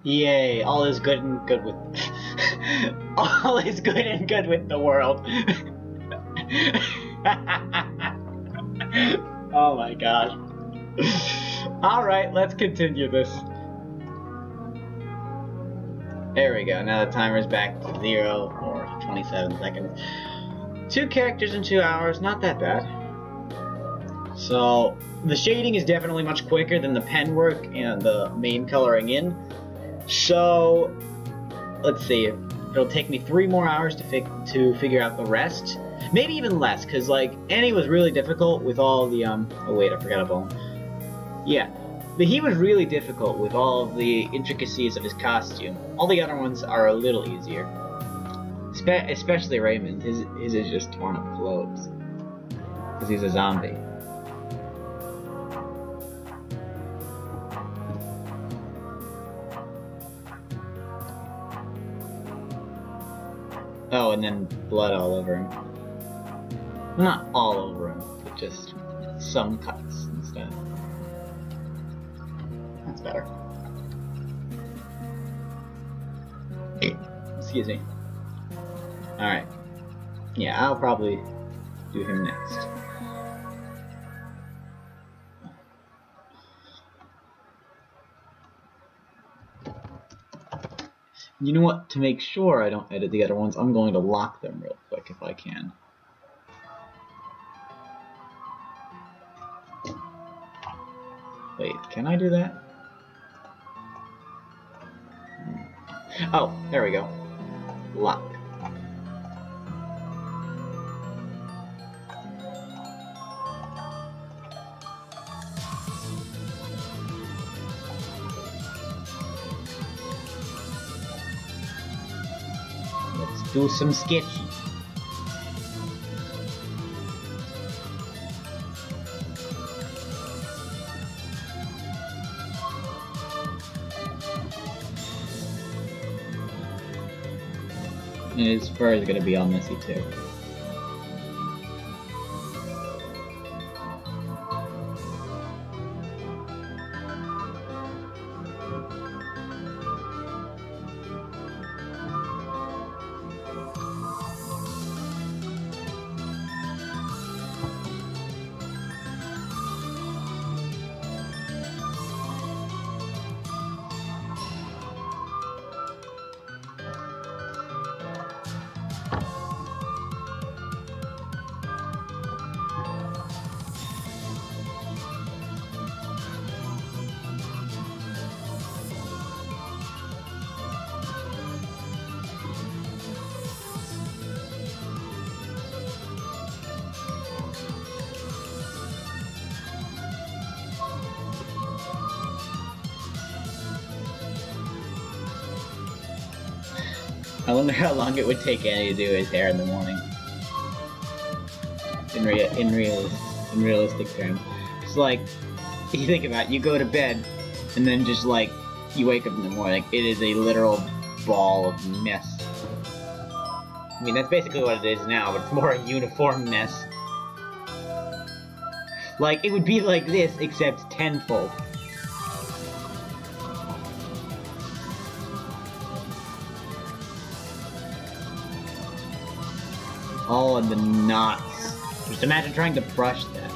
Yay, all is good and good with all is good and good with the world. Oh my gosh. Alright, let's continue this. There we go, now the timer's back to 0 or 27 seconds. 2 characters in 2 hours, not that bad. So, the shading is definitely much quicker than the pen work and the main coloring in. So, let's see, it'll take me 3 more hours to figure out the rest. Maybe even less, because, like, Annie was really difficult with all the, oh wait, I forgot a bone. Yeah, but he was really difficult with all of the intricacies of his costume. All the other ones are a little easier. Especially Raymond, his is just torn up clothes. Because he's a zombie. Oh, and then blood all over him. Not all over him, but just some cuts instead. That's better. Excuse me. Alright. Yeah, I'll probably do him next. You know what? To make sure I don't edit the other ones, I'm going to lock them real quick if I can. Wait, can I do that? Oh, there we go. Lock. Let's do some sketchy. And his fur is gonna be all messy too. I wonder how long it would take Annie to do his hair in the morning. In realistic terms. It's like, if you think about it, you go to bed, and then just like, you wake up in the morning, it is a literal ball of mess. I mean, that's basically what it is now, but it's more a uniform mess. Like, it would be like this, except tenfold. All in the knots. Just imagine trying to brush that.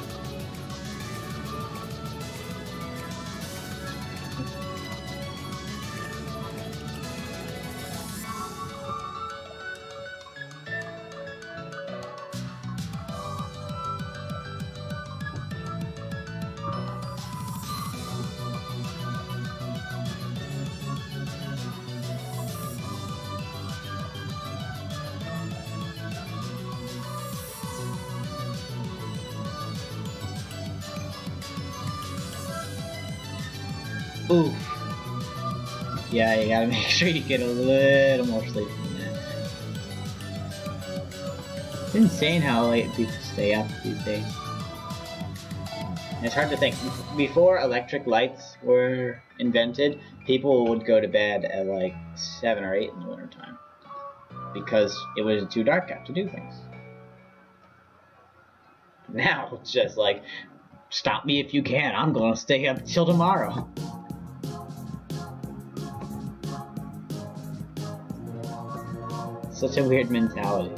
Oof. Yeah, you gotta make sure you get a little more sleep than that. It's insane how late people stay up these days. It's hard to think. Before electric lights were invented, people would go to bed at like 7 or 8 in the wintertime. Because it was too dark out to do things. Now, it's just like, stop me if you can, I'm gonna stay up till tomorrow. Such a weird mentality.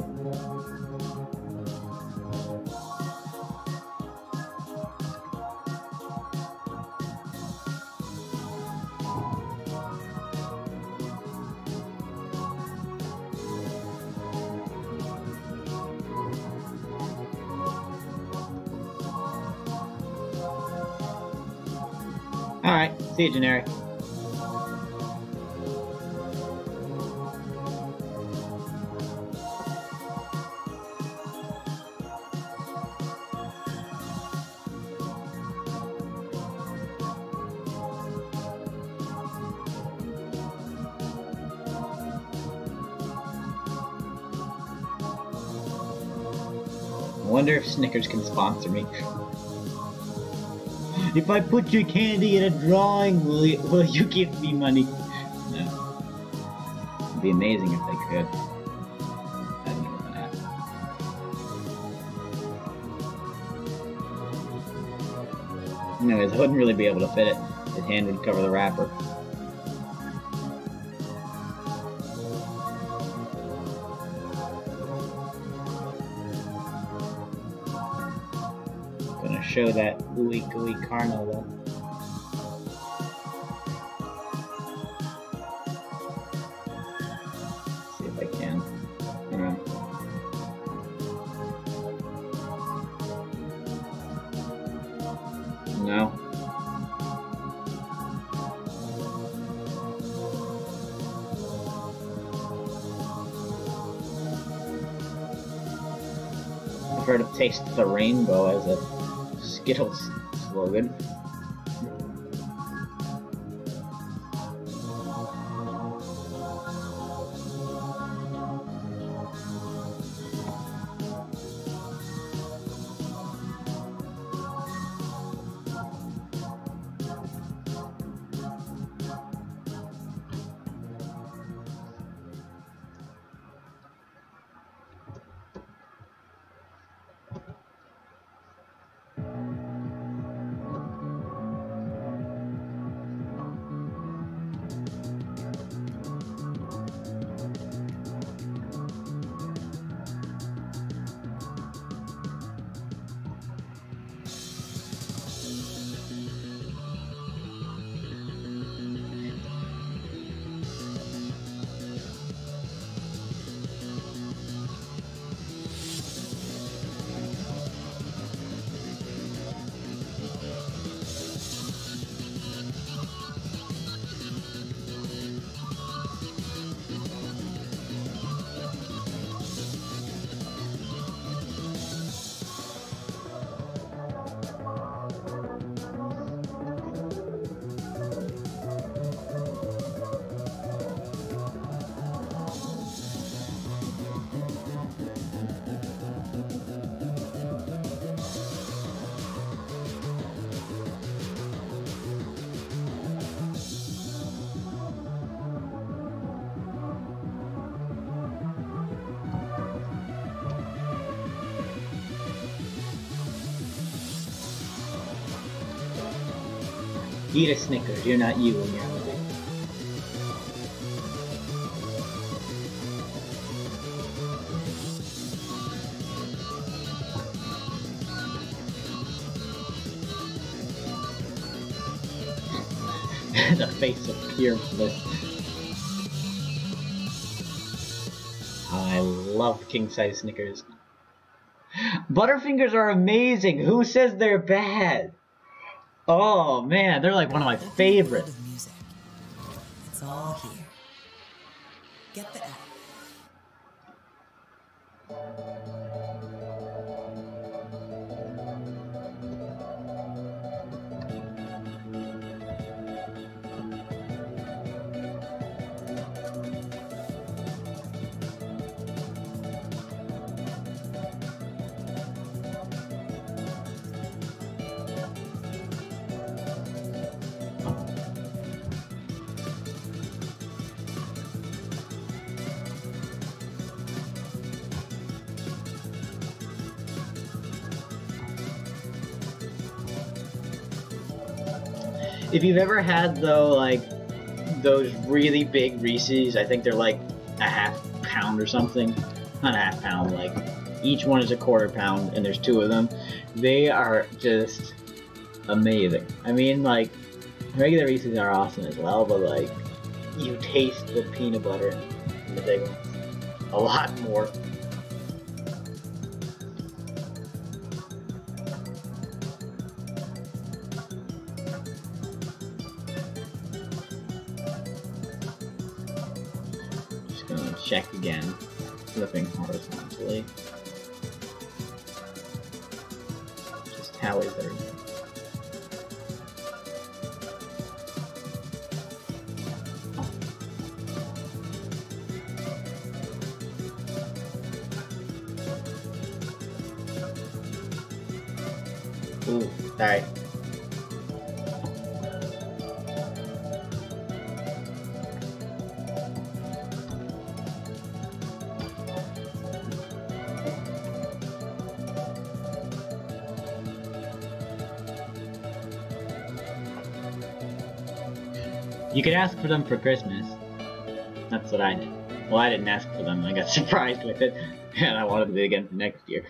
Alright, see you, generic. I wonder if Snickers can sponsor me. If I put your candy in a drawing, will you give me money? No. It'd be amazing if they could. That'd never gonna happen. Anyways, I wouldn't really be able to fit it. His hand would cover the wrapper. Show that ooey gooey Carno though. See if I can. No. I've heard of Taste the Rainbow as a Skittles slogan. Eat a Snickers, you're not you when you're hungry. The face of pure bliss. I love king-size Snickers. Butterfingers are amazing! Who says they're bad? Oh man, they're like one of my favorites. It's all here. Get the app. If you've ever had though, like those really big Reese's, I think they're like a half pound or something. Not a half pound, like each one is a quarter pound, and there's 2 of them. They are just amazing. I mean, like, regular Reese's are awesome as well, but like, you taste the peanut butter in the big ones a lot more. Just gonna check again, flipping horizontally. Just how is there? Ooh, sorry. You could ask for them for Christmas. That's what I did. Well, I didn't ask for them. I got surprised with it, and I wanted to do it again for next year.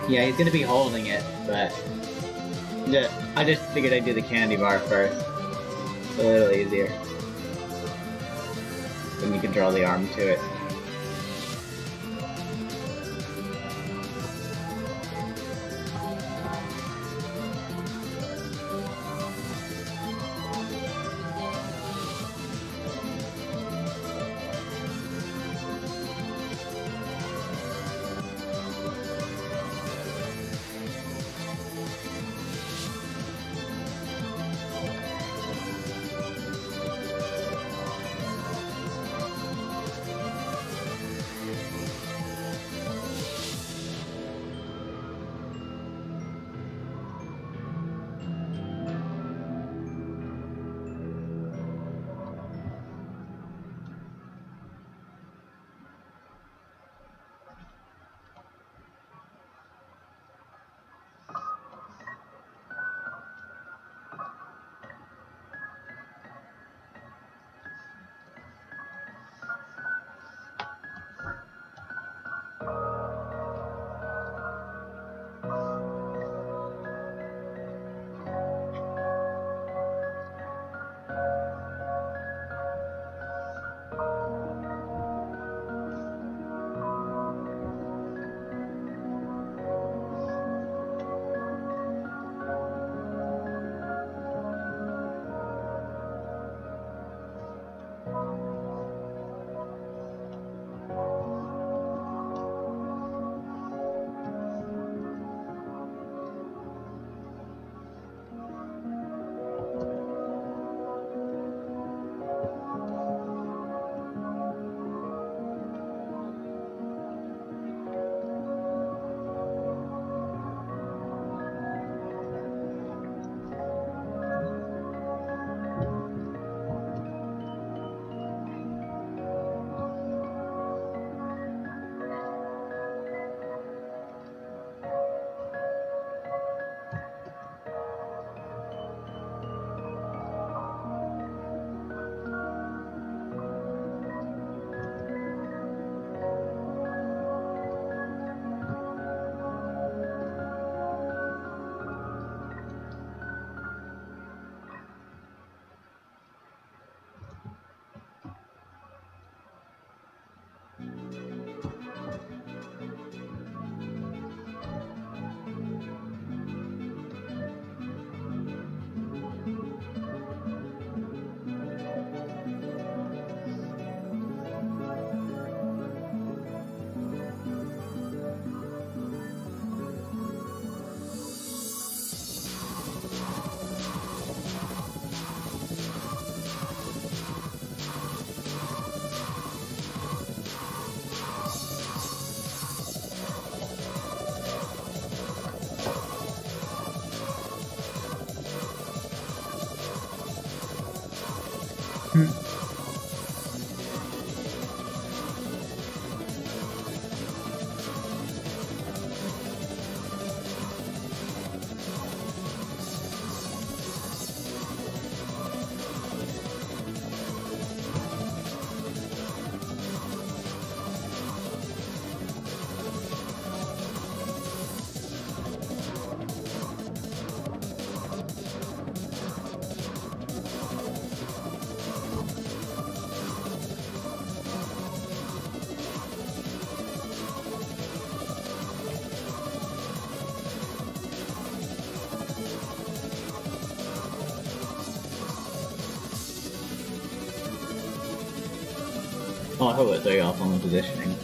Yeah, he's gonna be holding it, but I just figured I'd do the candy bar first. It's a little easier. Then you can draw the arm to it. Oh, I hope it threw you off on the positioning.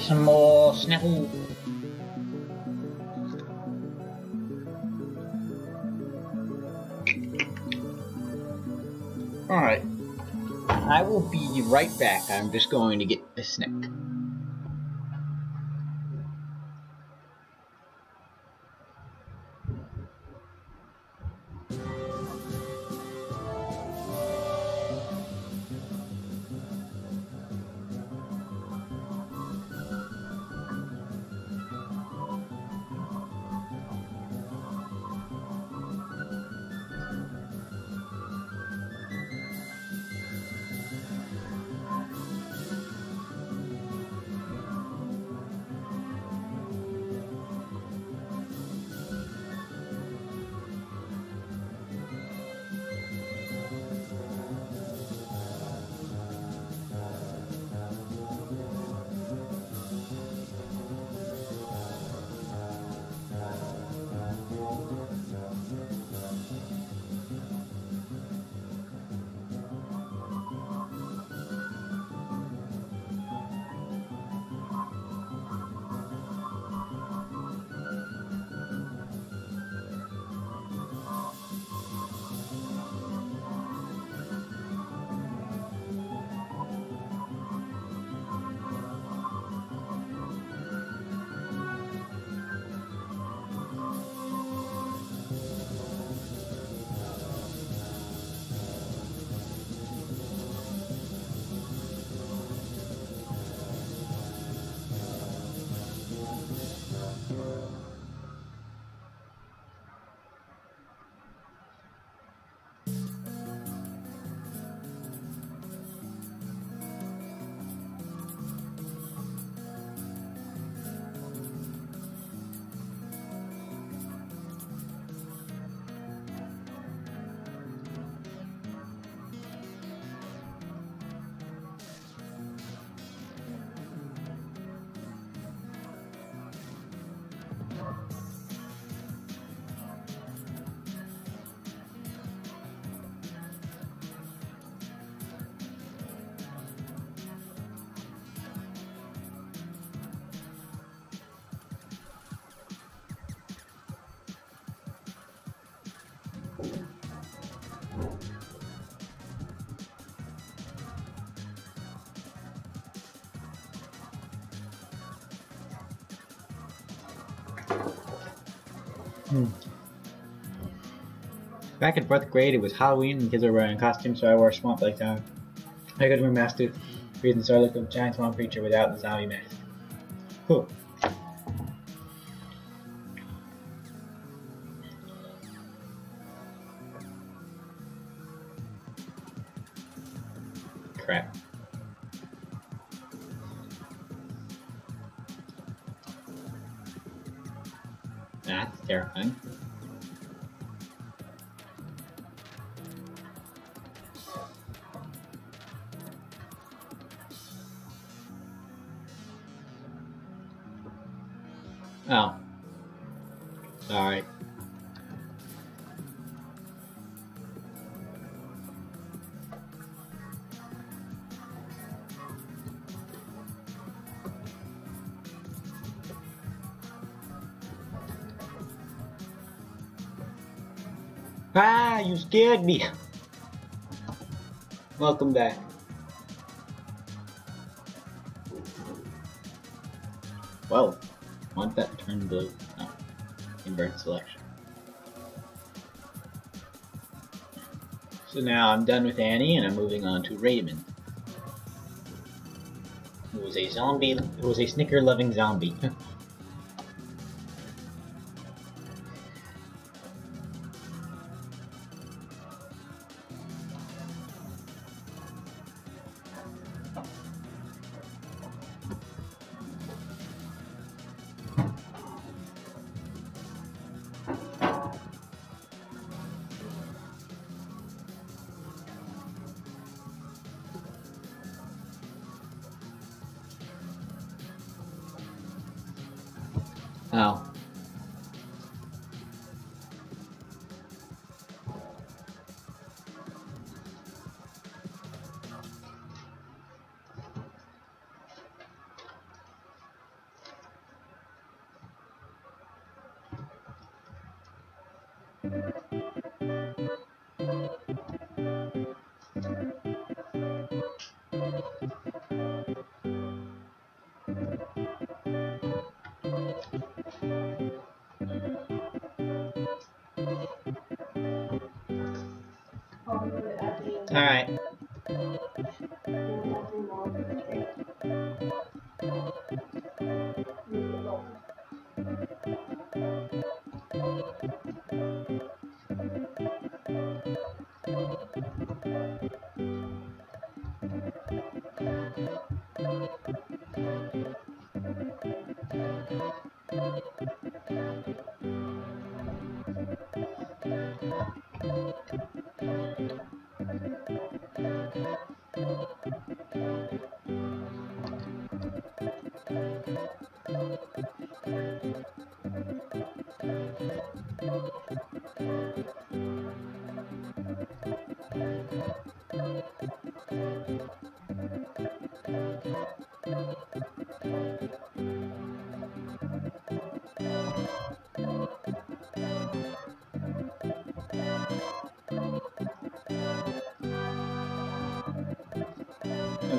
Some more Snapple. Alright. I will be right back. I'm just going to get a snack. Back in 4th grade, it was Halloween and kids were wearing costumes, so I wore a swamp like that. I could wear mask to reason, so I looked like a giant swamp creature without the zombie mask. Cool. Crap. That's terrifying. Oh. Sorry. Ah, you scared me. Welcome back. Whoa. Want that turn blue? No. Invert selection. So now I'm done with Annie and I'm moving on to Raymond. Who was a zombie, who was a snicker-loving zombie. Oh. Alright.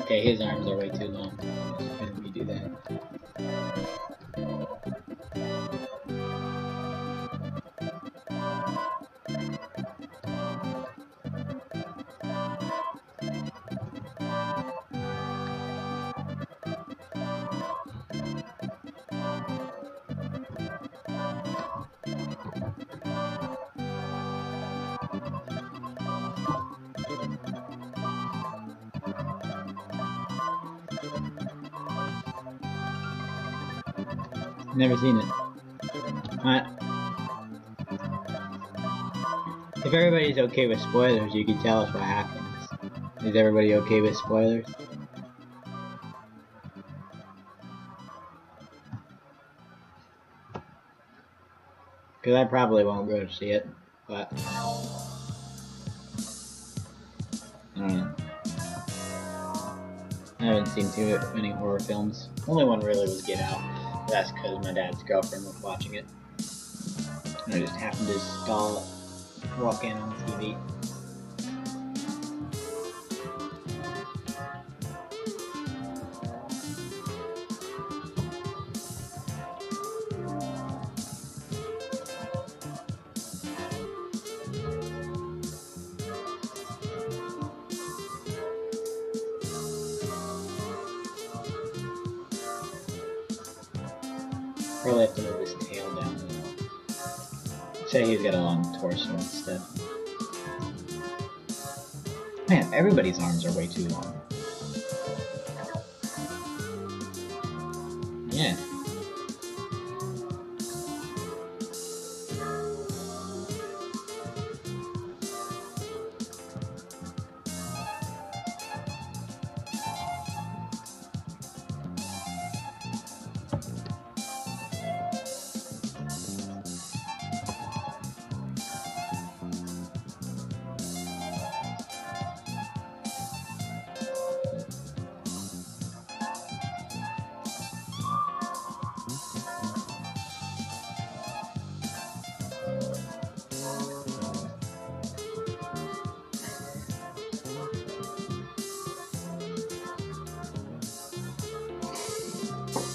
Okay, his arms are way too long. Just let me do that. Never seen it. If everybody's okay with spoilers, you can tell us what happens. Is everybody okay with spoilers? Because I probably won't go to see it, but I don't know. I haven't seen too many horror films. Only one really was Get Out. That's because my dad's girlfriend was watching it. And I just happened to stall it, walk in on TV. Probably have to move his tail down a little. Say he's got a long torso instead. Man, everybody's arms are way too long. Yeah.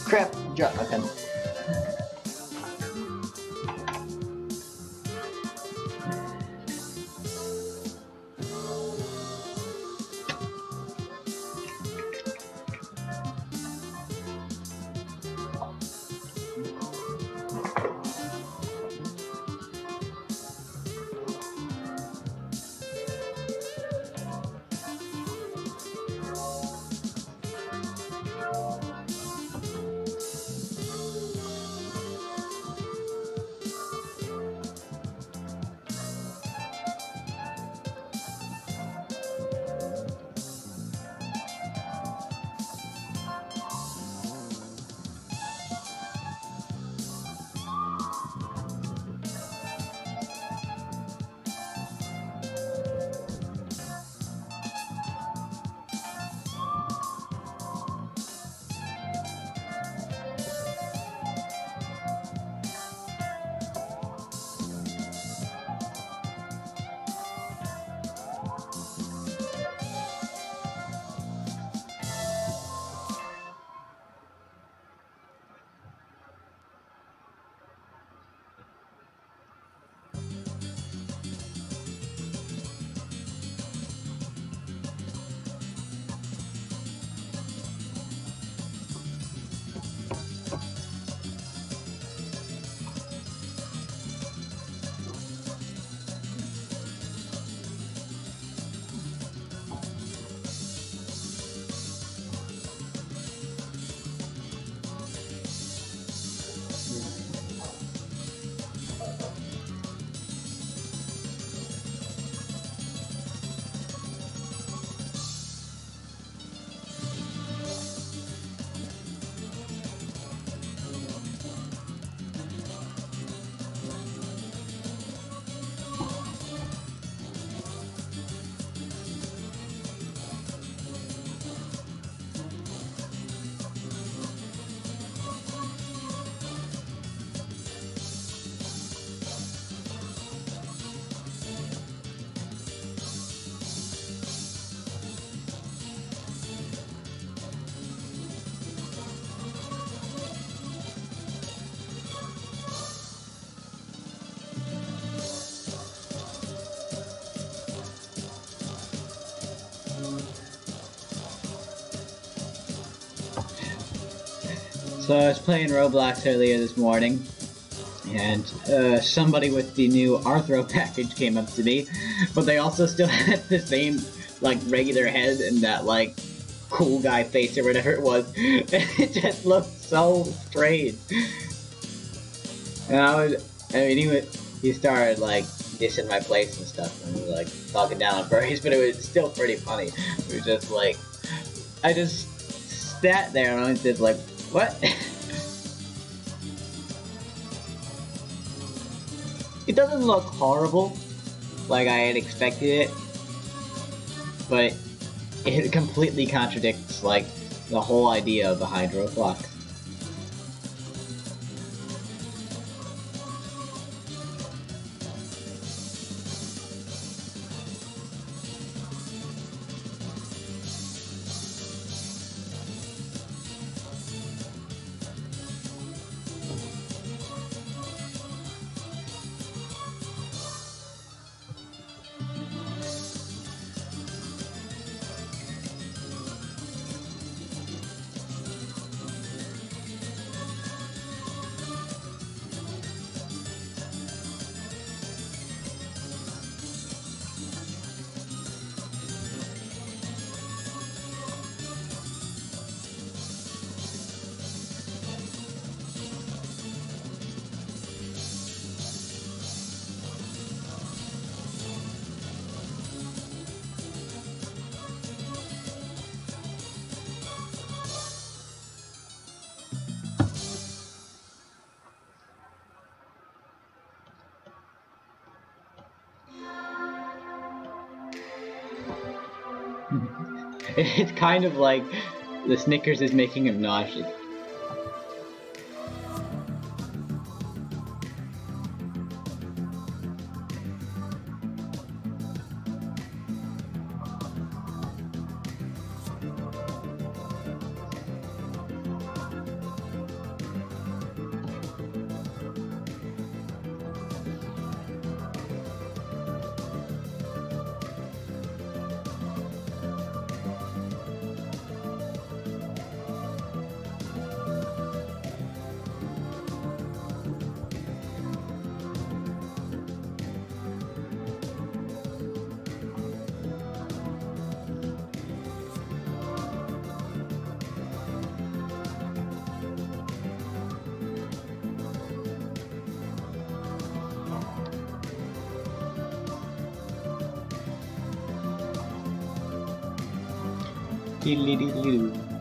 Crap! Drop my pen. So I was playing Roblox earlier this morning, and somebody with the new Arthro package came up to me, but they also still had the same, like, regular head and that, like, cool guy face or whatever it was. It just looked so strange. And he started, like, dissing my place and stuff, and he was, like, talking down on furries, but it was still pretty funny. It was just, like, I just sat there and I was just like, what? It doesn't look horrible, like I had expected it, but it completely contradicts, like, the whole idea of the Hydro Clock. It's kind of like the Snickers is making him nauseous. Diddly-diddly-doo.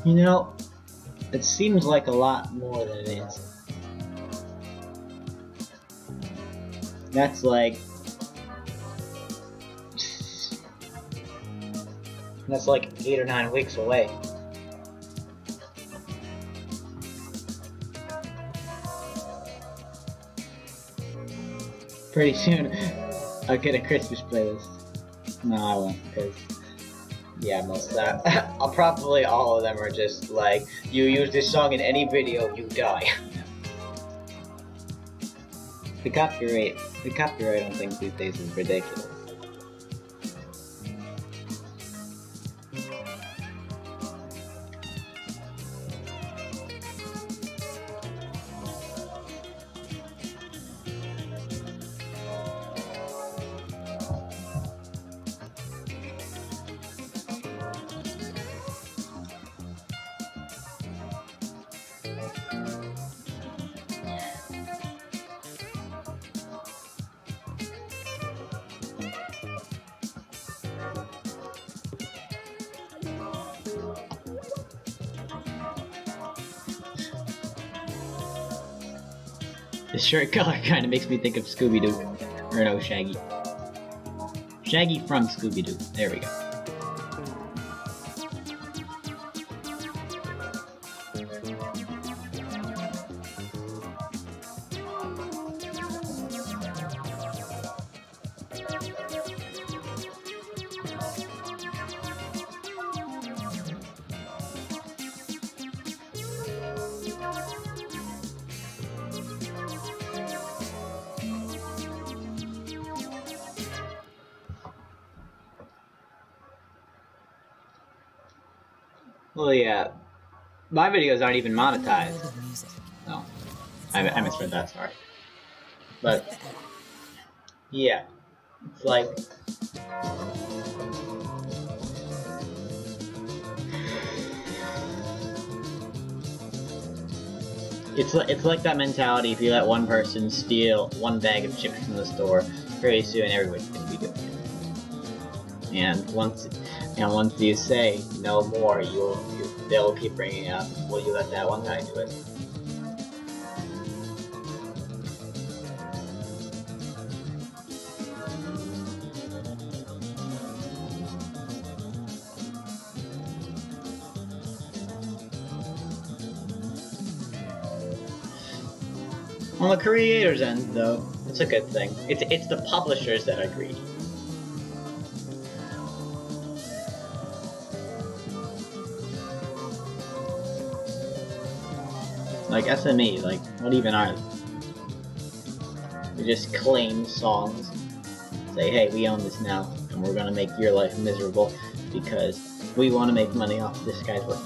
You know, it seems like a lot more than it is. That's like... That's like 8 or 9 weeks away. Pretty soon, I'll get a Christmas playlist. No, I won't, because... Yeah, most of that. Probably all of them are just like, you use this song in any video, you die. The copyright on things these days is ridiculous. The shirt color kind of makes me think of Scooby-Doo. Or no, Shaggy. Shaggy from Scooby-Doo. There we go. Well, yeah. My videos aren't even monetized. No. I misread that, sorry. But, yeah. It's like... It's like that mentality if you let one person steal one bag of chips from the store, pretty soon everyone's gonna be doing it. And once you say no more, they'll keep bringing it up. Will you let that one guy do it? On the creator's end, though, it's a good thing. It's the publishers that are greedy. Like SME, like, what even are they? They just claim songs, say, hey, we own this now, and we're gonna make your life miserable because we want to make money off this guy's work.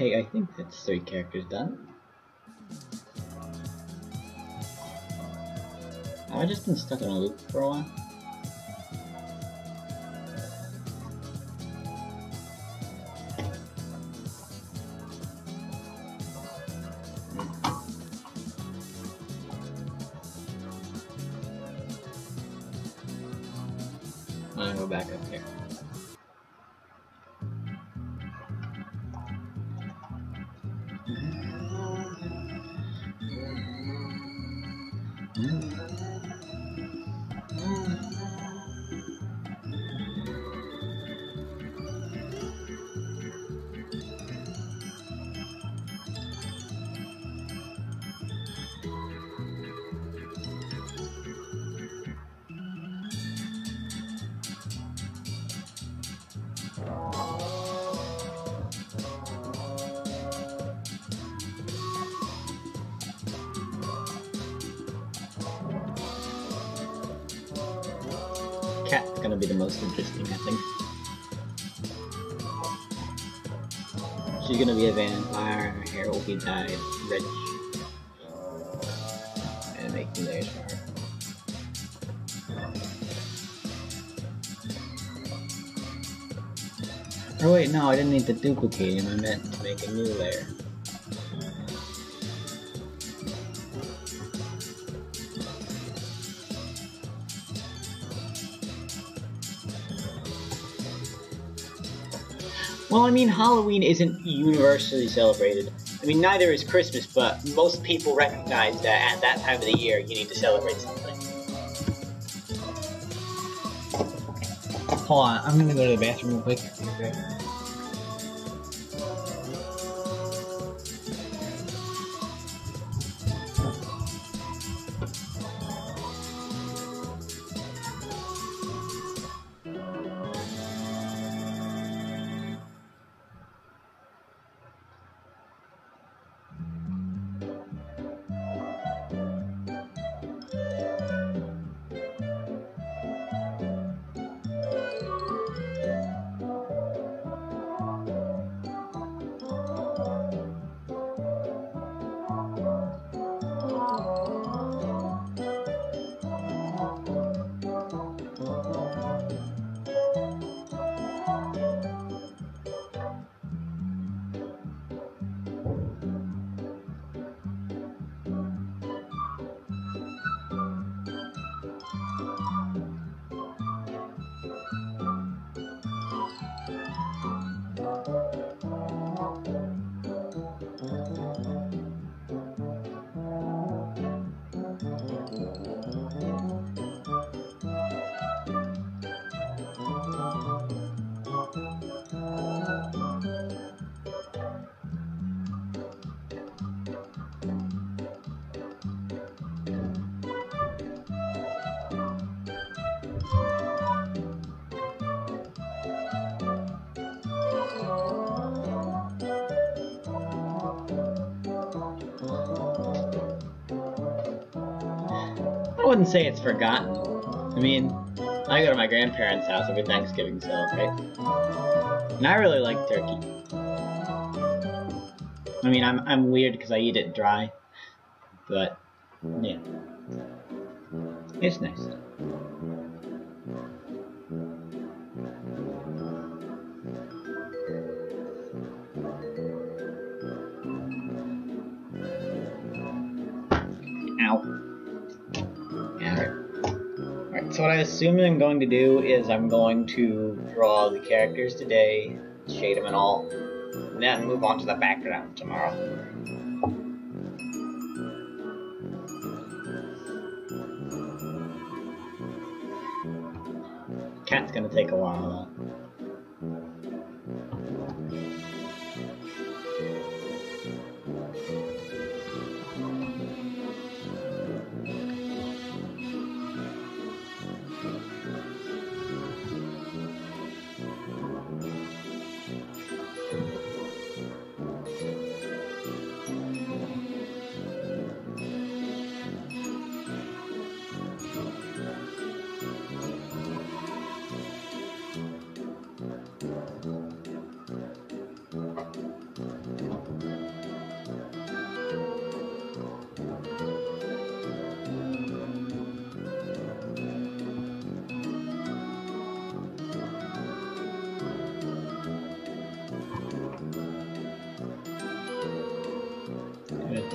Okay, I think that's 3 characters done. Have I just been stuck in a loop for a while? I'm gonna go back up here. Cat's gonna be the most interesting, I think. She's gonna be a vampire, her hair will be dyed reddish. And make new layers for her. Oh wait, no, I didn't need to duplicate him, I meant to make a new layer. Well, I mean, Halloween isn't universally celebrated. I mean, neither is Christmas, but most people recognize that at that time of the year, you need to celebrate something. Hold on, I'm gonna go to the bathroom real quick. Okay. I wouldn't say it's forgotten. I mean, I go to my grandparents' house every Thanksgiving to celebrate. And I really like turkey. I mean, I'm weird because I eat it dry. But, yeah. It's nice. Ow. Alright, so what I assume I'm going to do is I'm going to draw the characters today, shade them and all, and then move on to the background tomorrow. Cat's gonna take a while though.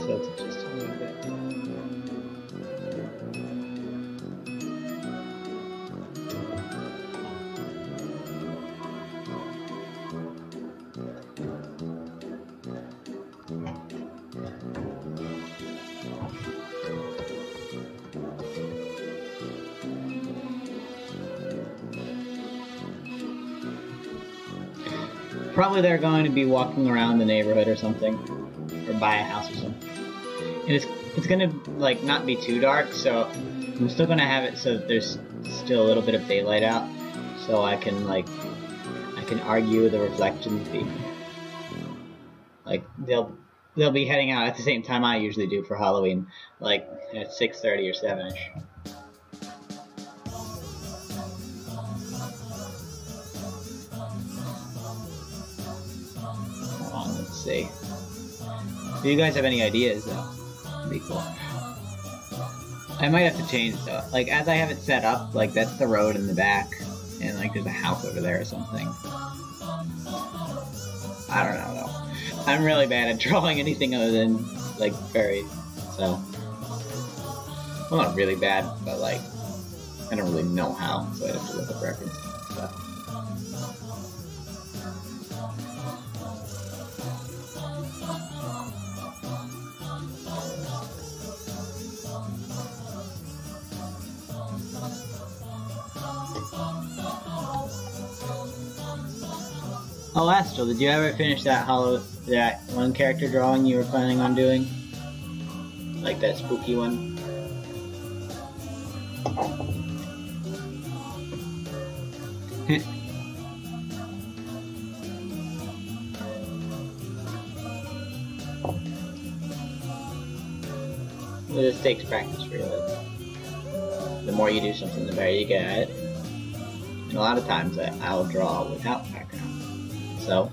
tilt it just a little bit. Probably they're going to be walking around the neighborhood or something, or by a house or something. And it's gonna like not be too dark, so I'm still gonna have it so that there's still a little bit of daylight out, so I can argue the reflections be like they'll be heading out at the same time I usually do for Halloween, like at 6:30 or 7ish. Let's see. Do you guys have any ideas though? That'd be cool. I might have to change it though. Like as I have it set up, like that's the road in the back, and like there's a house over there or something. I don't know though. I'm really bad at drawing anything other than like fairies, so well, not really bad, but like I don't really know how, so I have to look up references and stuff. Oh, Astral, did you ever finish that that one character drawing you were planning on doing? Like that spooky one? Well, this takes practice, really. The more you do something, the better you get at it. And a lot of times I'll draw without background. So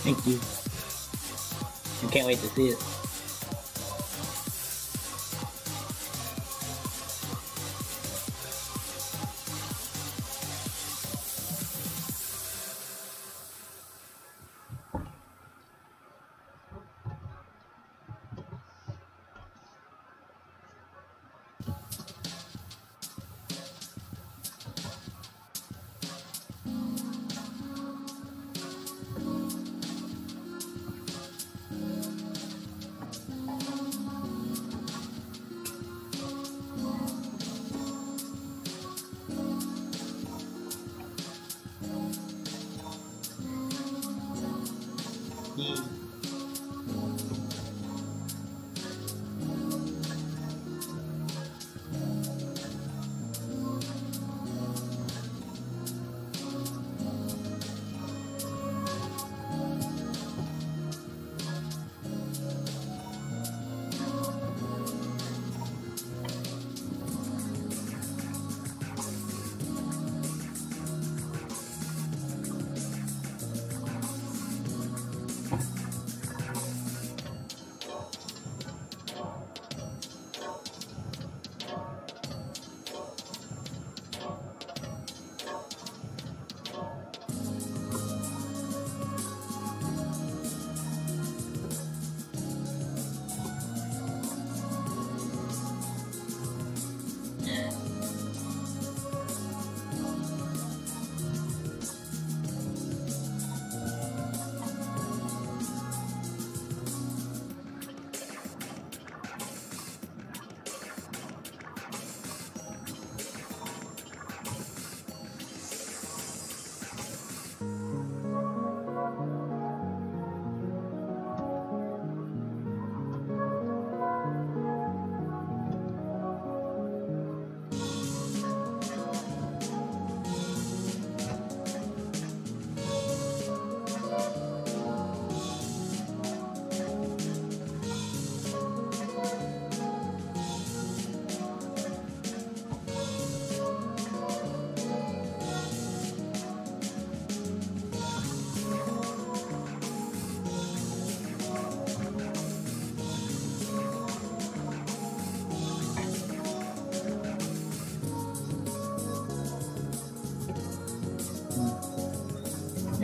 thank you. I can't wait to see it.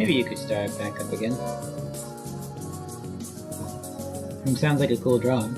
Maybe you could start back up again. It sounds like a cool drawing.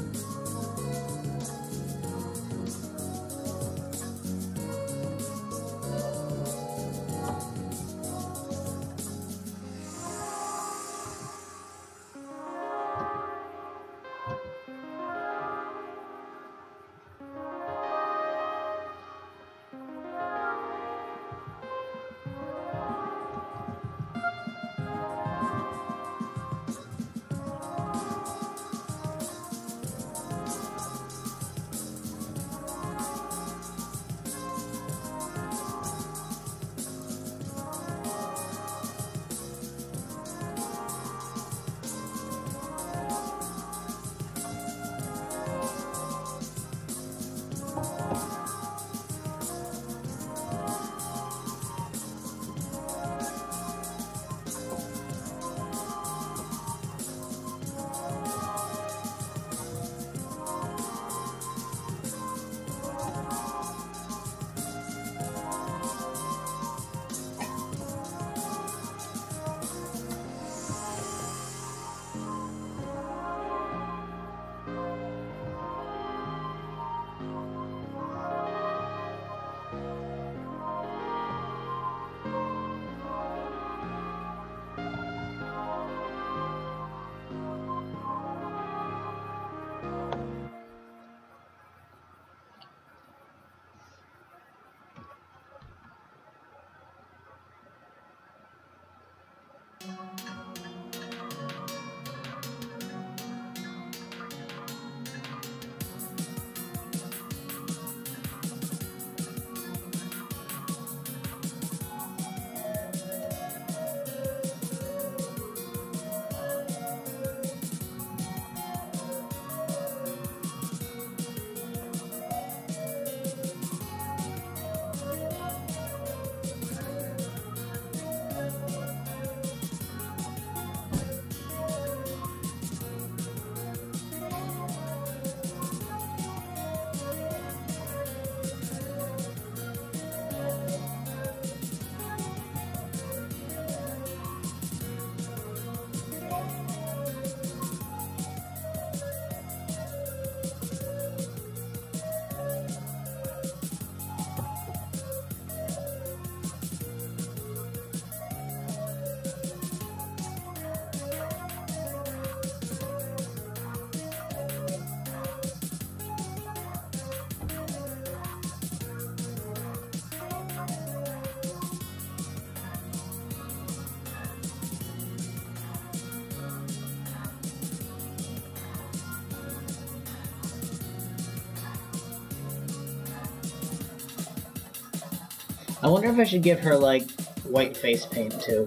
I wonder if I should give her, like, white face paint, too.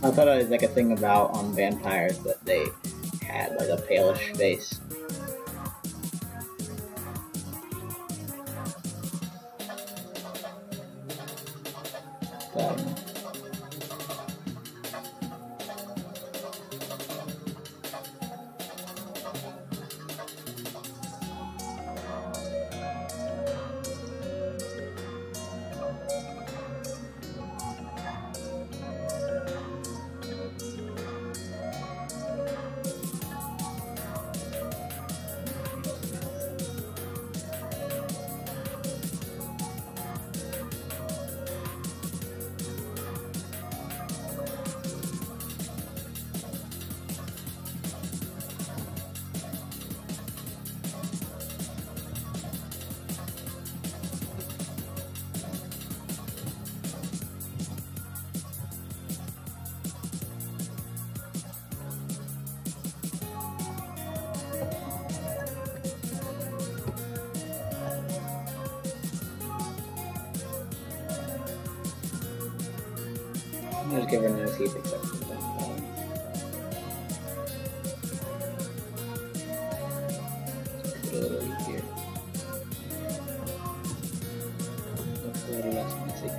I thought it was, like, a thing about, vampires that they had, like, a palish face. I'll just give her no teeth except for that. Put a little leaf here. Looks a little less messy.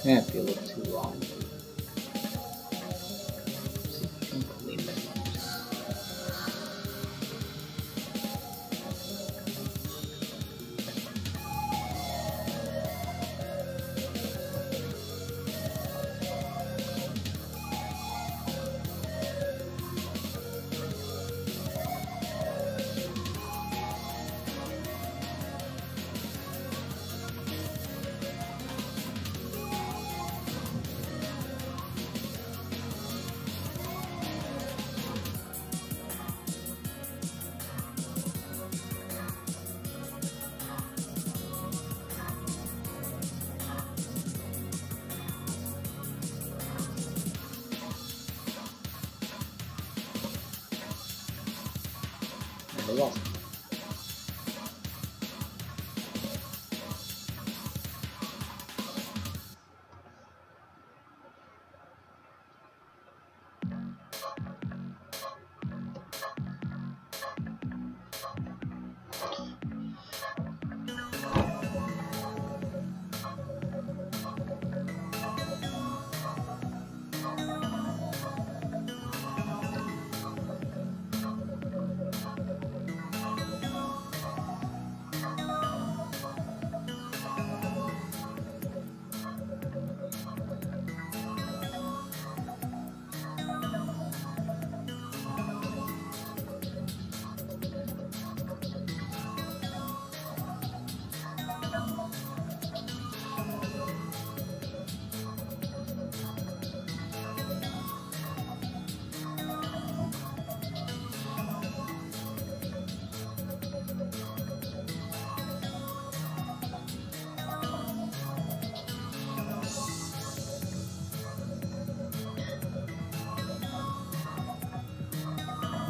That feels a little too long. Lost.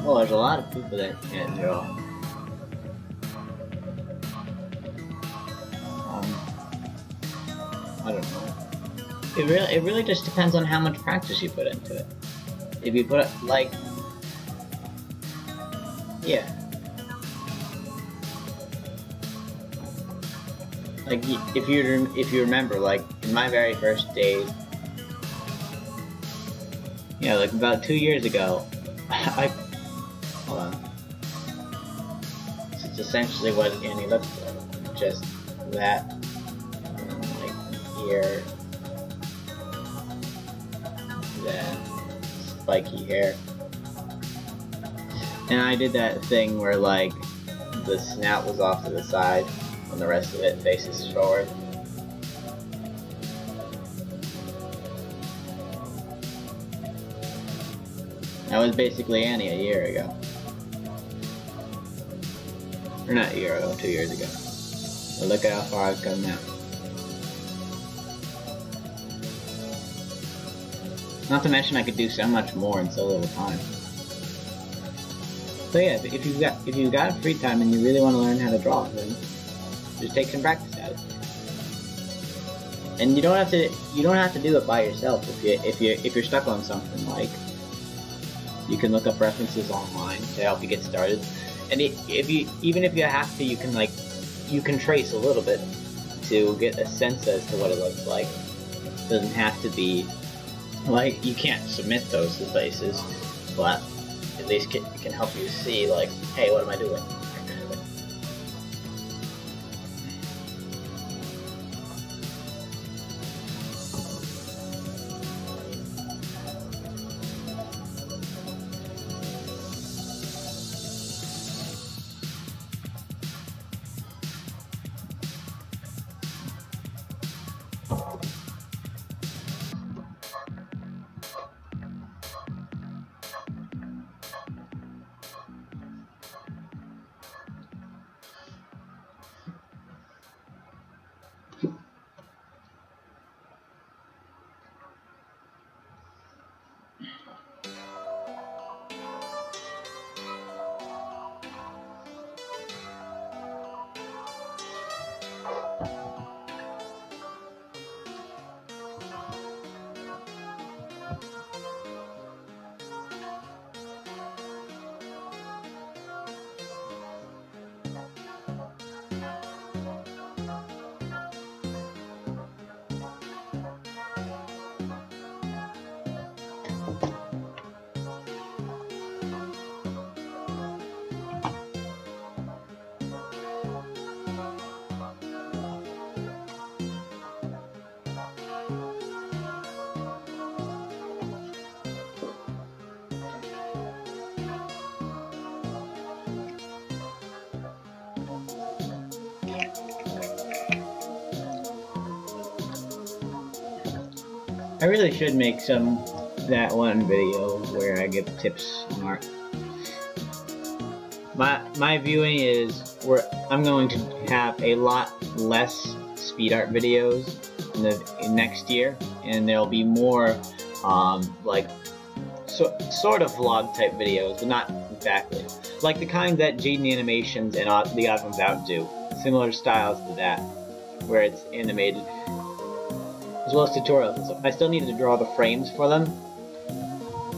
Well, there's a lot of people that can't draw. I don't know. It really just depends on how much practice you put into it. If you put it like, yeah, like if you remember, like in my very first days, yeah, like about 2 years ago, hold on. It's essentially what Annie looks like, just that, like here, that spiky hair. And I did that thing where like the snout was off to the side and the rest of it faces forward. That was basically Annie a year ago. Or not a year ago, 2 years ago. But look at how far I've come now. Not to mention I could do so much more in so little time. So yeah, if you've got free time and you really want to learn how to draw, then just take some practice at it. And you don't have to do it by yourself if you're stuck on something. Like, you can look up references online to help you get started. And even if you have to, you can trace a little bit to get a sense as to what it looks like. It doesn't have to be like, you can't submit those to places, but at least it can help you see, like, hey, what am I doing? I really should make that one video where I give tips on art. My viewing is I'm going to have a lot less speed art videos in next year, and there'll be more sort of vlog type videos, but not exactly. Like the kind that Jaden Animations and The Odd Ones Out do. Similar styles to that, where it's animated, as well as tutorials and stuff. I still need to draw the frames for them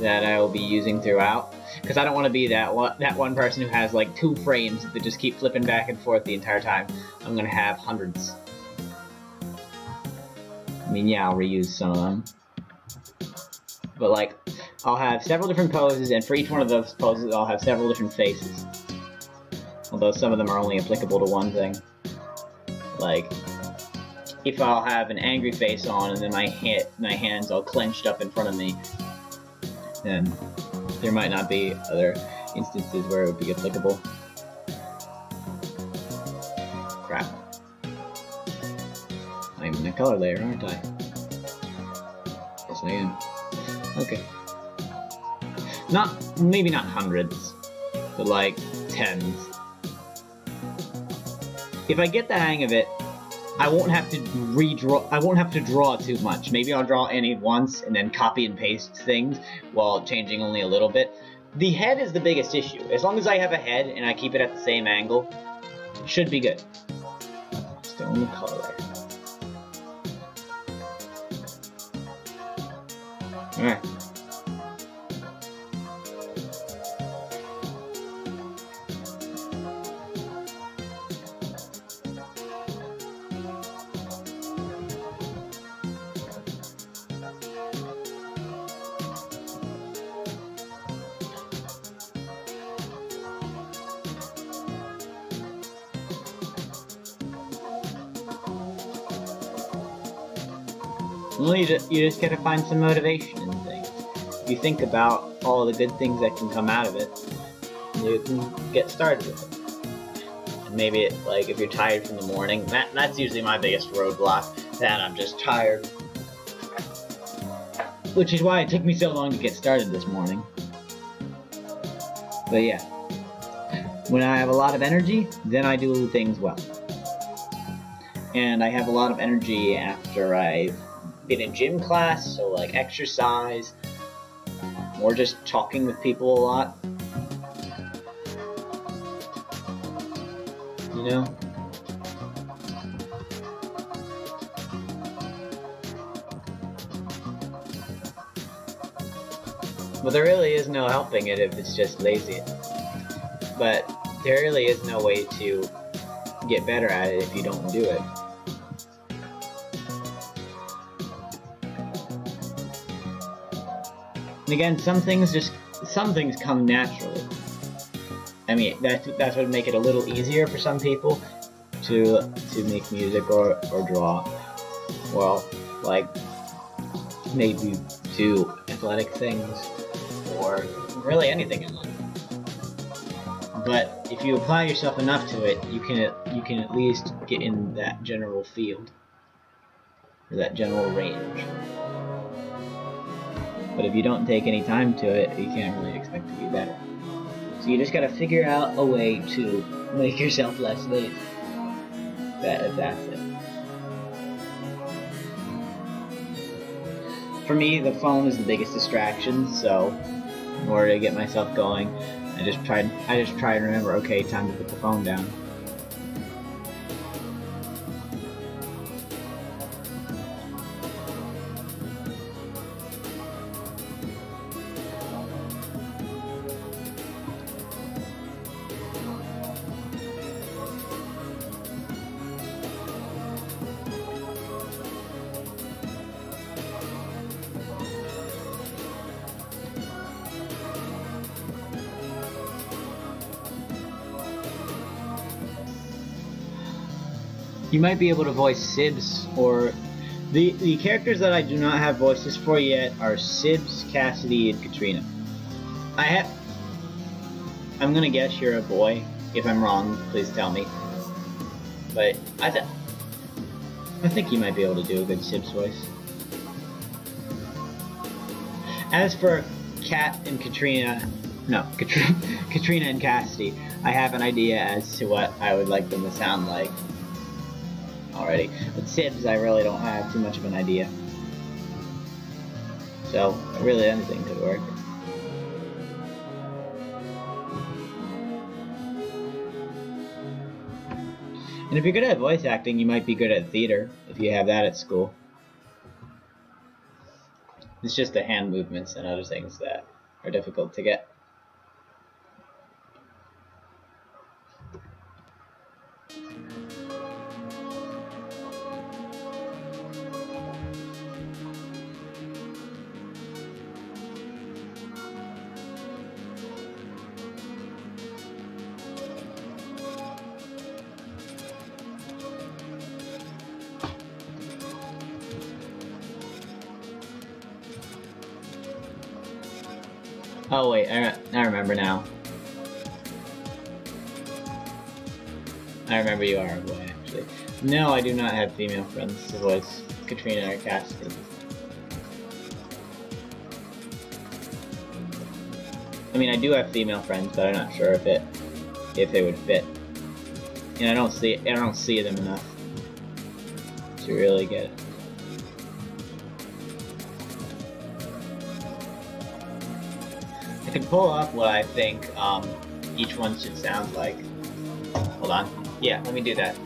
that I will be using throughout, because I don't want to be that one person who has like 2 frames that just keep flipping back and forth the entire time. I'm gonna have hundreds. I mean, yeah, I'll reuse some of them, but like, I'll have several different poses, and for each one of those poses I'll have several different faces. Although some of them are only applicable to one thing. Like, if I'll have an angry face on and then my hands all clenched up in front of me, then there might not be other instances where it would be applicable. Crap. I'm in the color layer, aren't I? Yes, I am. Okay. Maybe not hundreds, but like tens. If I get the hang of it, I won't have to draw too much. Maybe I'll draw any once and then copy and paste things while changing only a little bit. The head is the biggest issue. As long as I have a head and I keep it at the same angle, it should be good. Still in the color layer. Alright. Well, you just gotta find some motivation in things. If you think about all the good things that can come out of it, you can get started with it. And maybe like if you're tired from the morning, that's usually my biggest roadblock. That I'm just tired, which is why it took me so long to get started this morning. But yeah, when I have a lot of energy, then I do things well. And I have a lot of energy after I've been in gym class, so like exercise, or just talking with people a lot. You know? But there really is no helping it if it's just lazy. But there really is no way to get better at it if you don't do it. And again, some things come naturally. I mean, that's what would make it a little easier for some people to make music or draw. Well, like maybe do athletic things or really anything in life. But if you apply yourself enough to it, you can at least get in that general field or that general range. But if you don't take any time to it, you can't really expect to be better. So you just gotta figure out a way to make yourself less lazy. That's it. For me, the phone is the biggest distraction, so in order to get myself going, I just try and remember, okay, time to put the phone down. You might be able to voice Sibs, or the characters that I do not have voices for yet are Sibs, Cassidy, and Katrina. I'm gonna guess you're a boy. If I'm wrong, please tell me. But I think you might be able to do a good Sibs voice. As for Kat and Katrina, no, Katrina and Cassidy, I have an idea as to what I would like them to sound like already. But Sibs, I really don't have too much of an idea. So, really anything could work. And if you're good at voice acting, you might be good at theater, if you have that at school. It's just the hand movements and other things that are difficult to get. Oh wait, I remember now. I remember you are a boy, actually. No, I do not have female friends to voice Katrina or Cassidy. I mean, I do have female friends, but I'm not sure if they would fit. And I don't see them enough to really get it. I can pull up what I think each one should sound like. Hold on. Yeah, let me do that.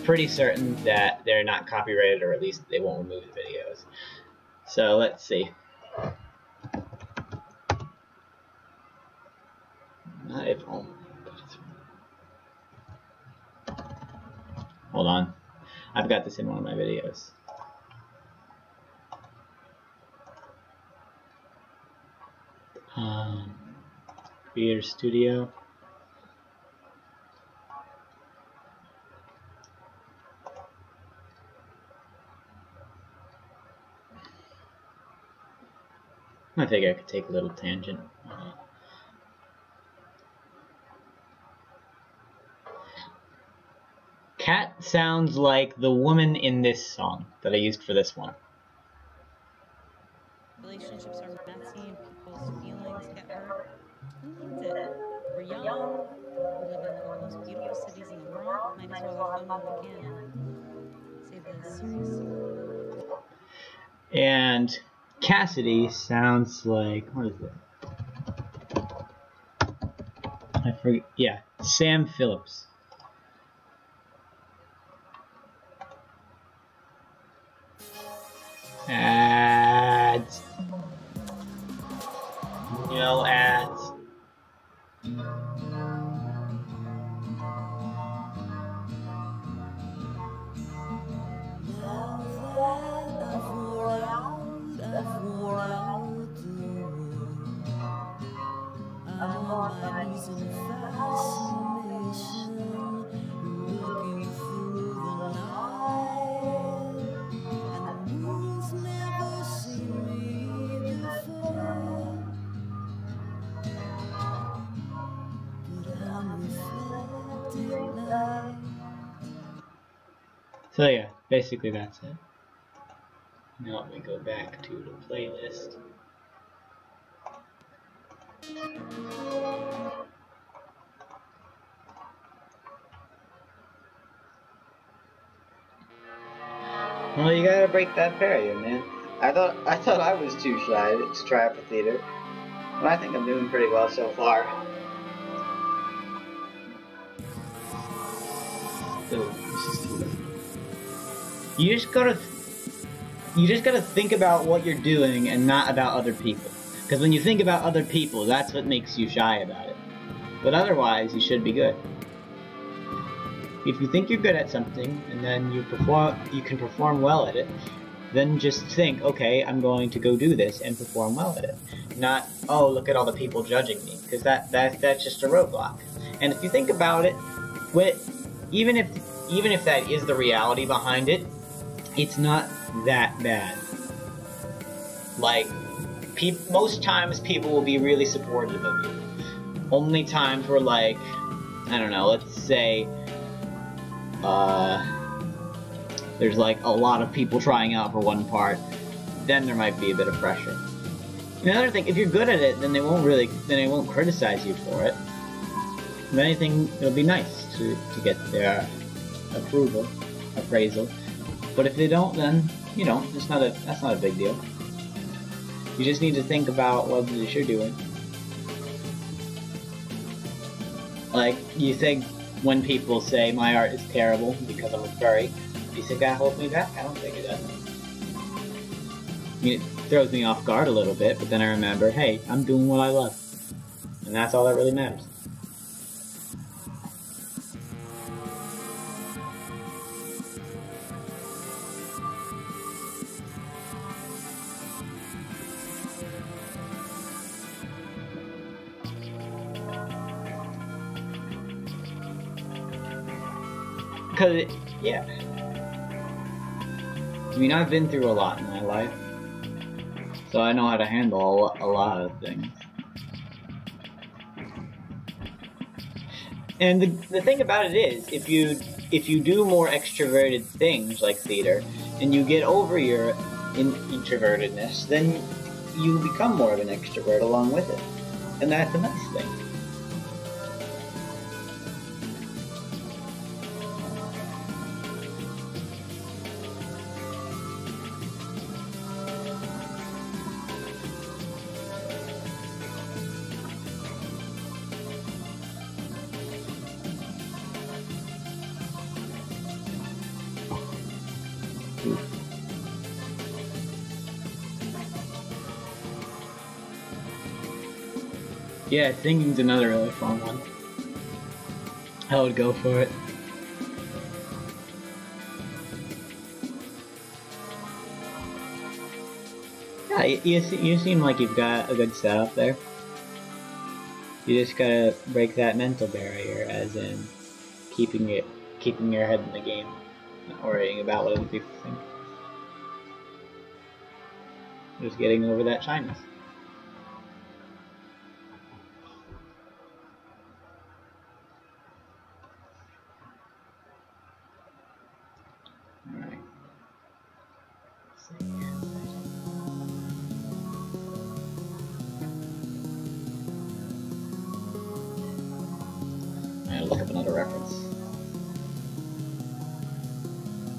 Pretty certain that they're not copyrighted, or at least they won't remove the videos. So let's see. Not if only. Hold on. I've got this in one of my videos. Creator Studio. I think I could take a little tangent. Kat sounds like the woman in this song that I used for this one. Relationships are messy and people's feelings get hurt. Who needs it? We're young. We live in one of the most beautiful cities in the world. Might as well have fun while we can. Save this. And Cassidy sounds like, what is it? I forget. Yeah, Sam Phillips. Ads. No ads. So yeah, basically that's it. Now let me go back to the playlist. Well, you gotta break that barrier, man. I thought I was too shy to try out for theater, but I think I'm doing pretty well so far. You just gotta think about what you're doing and not about other people. Because when you think about other people, that's what makes you shy about it. But otherwise, you should be good. If you think you're good at something and then you can perform well at it, then just think, okay, I'm going to go do this and perform well at it. Not, oh, look at all the people judging me, because that's just a roadblock. And if you think about it, even if that is the reality behind it, it's not that bad. Like, most times people will be really supportive of you. Only times where, like, I don't know, let's say, there's like a lot of people trying out for one part, then there might be a bit of pressure. Another thing, if you're good at it, then they won't criticize you for it. If anything, it'll be nice to get their appraisal. But if they don't, then, you know, that's not a big deal. You just need to think about what it is you're doing. Like, you think when people say my art is terrible because I'm a furry, do you think that holds me back? I don't think it does. I mean, it throws me off guard a little bit, but then I remember, hey, I'm doing what I love. And that's all that really matters. Because, yeah. I mean, I've been through a lot in my life, so I know how to handle a lot of things. And the thing about it is, if you do more extroverted things like theater, and you get over your introvertedness, then you become more of an extrovert along with it. And that's a nice thing. Yeah, singing's another really fun one. I would go for it. Yeah, you seem like you've got a good setup there. You just gotta break that mental barrier, as in keeping your head in the game, not worrying about what other people think. Just getting over that shyness. Alright. I gotta look up another reference.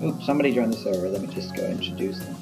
Oops, somebody joined the server. Let me just go introduce them.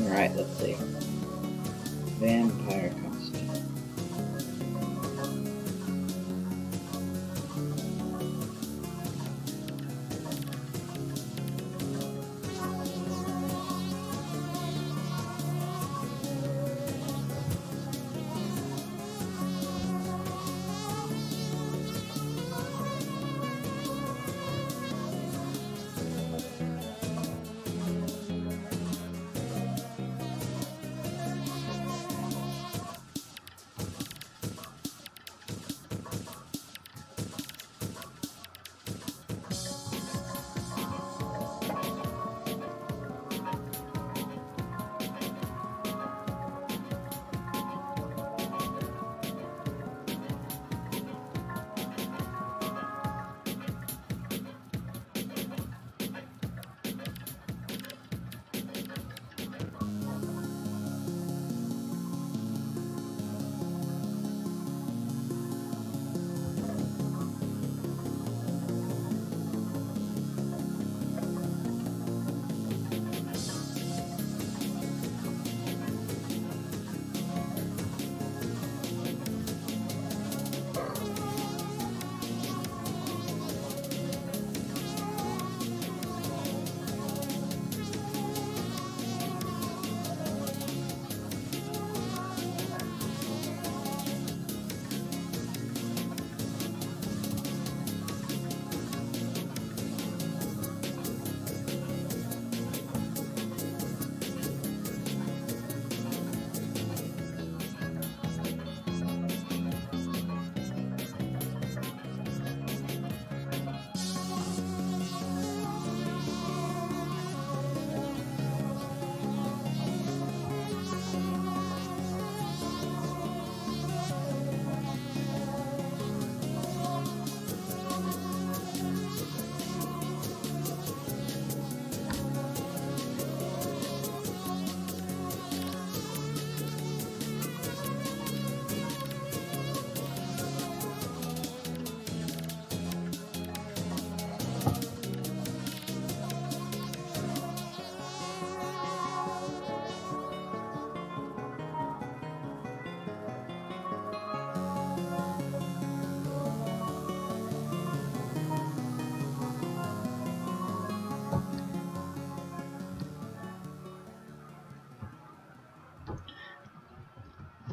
Alright, let's see. Vampire costume.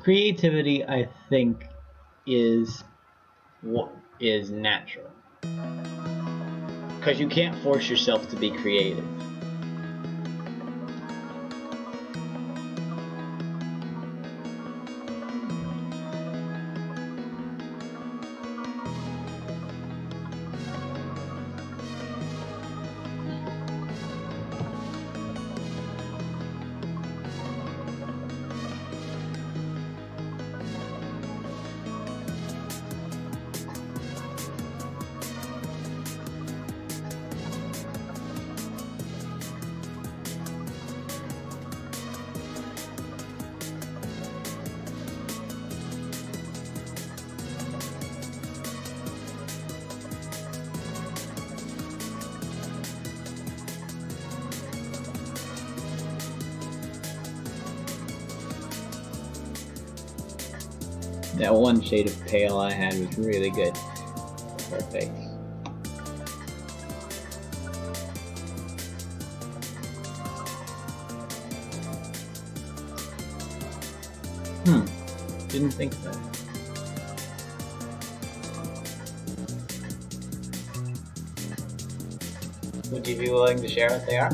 Creativity, I think, is what is natural. Because you can't force yourself to be creative. That one shade of pale I had was really good for her face. Didn't think so. Would you be willing to share what they are?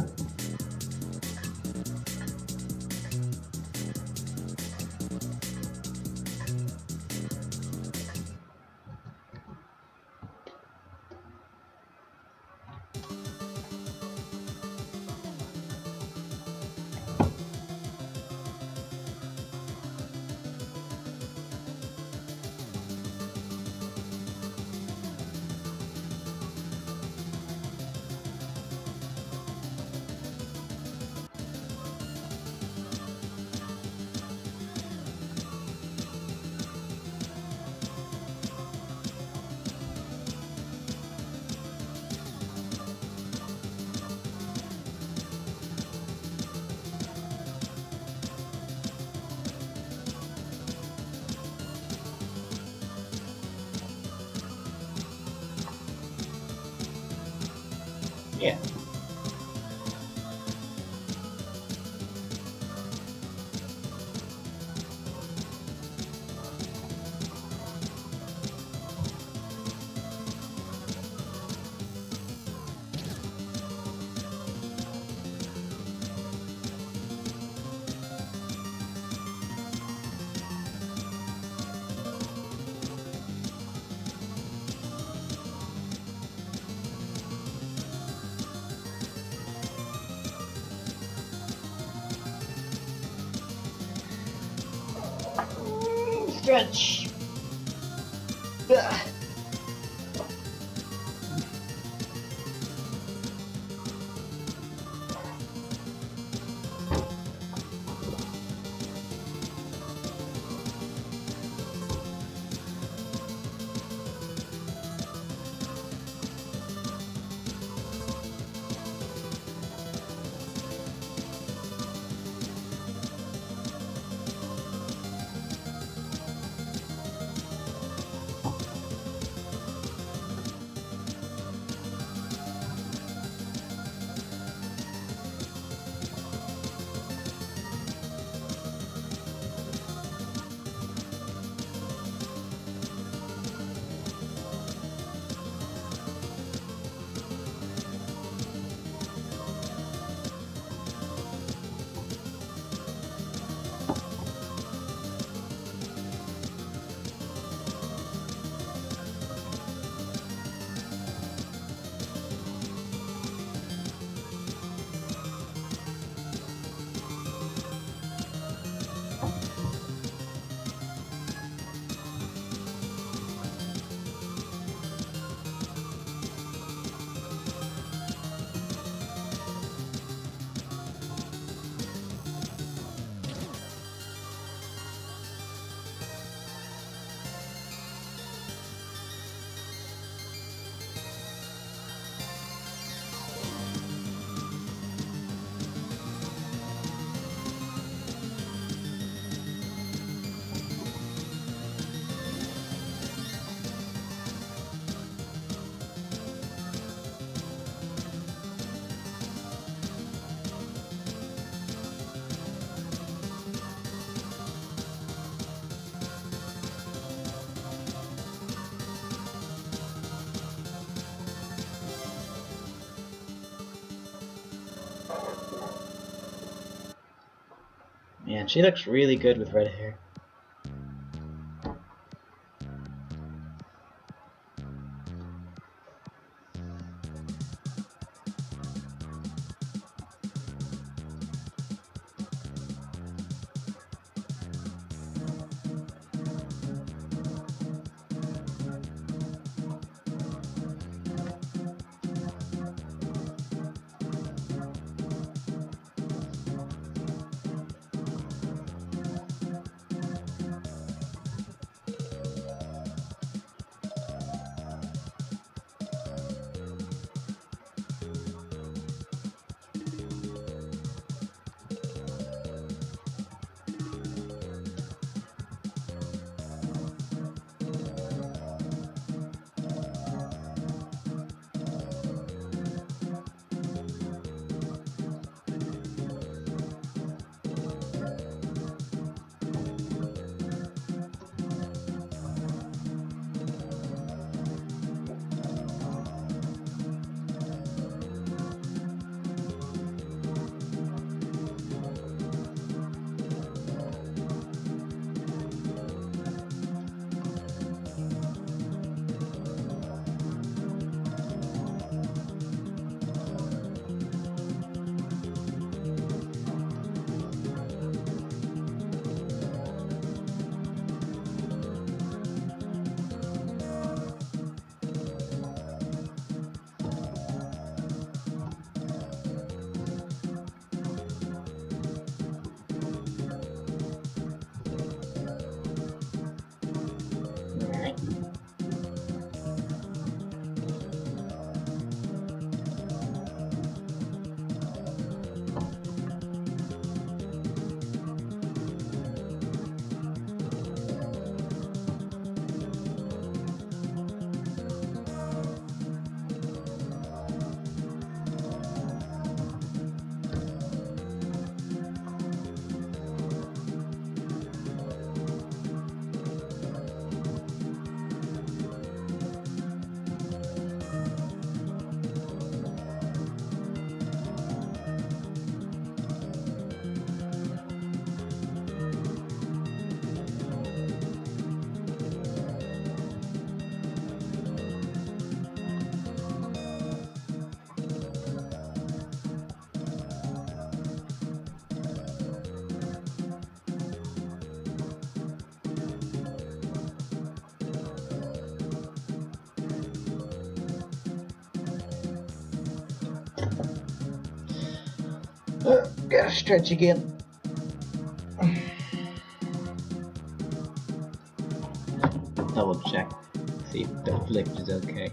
Yeah. Stretch. Ugh. Man, she looks really good with red hair. Gotta stretch again. Double check. See if the flick is okay.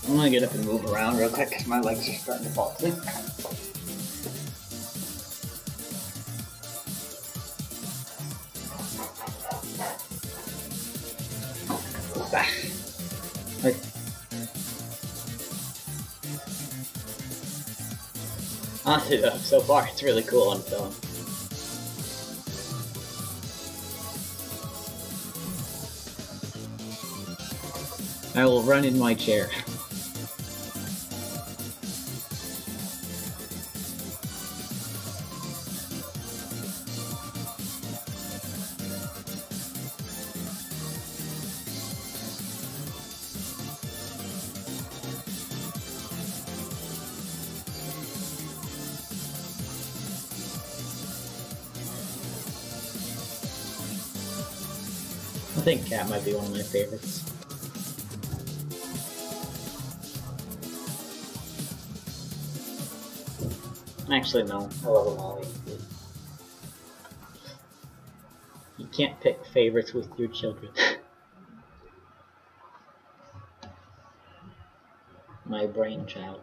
I'm gonna get up and move around real quick because my legs are starting to fall asleep. Like, honestly though, so far it's really cool on its own. I will run in my chair. I think Cat might be one of my favorites. Actually, no. I love them all equally. You can't pick favorites with your children. My brainchild.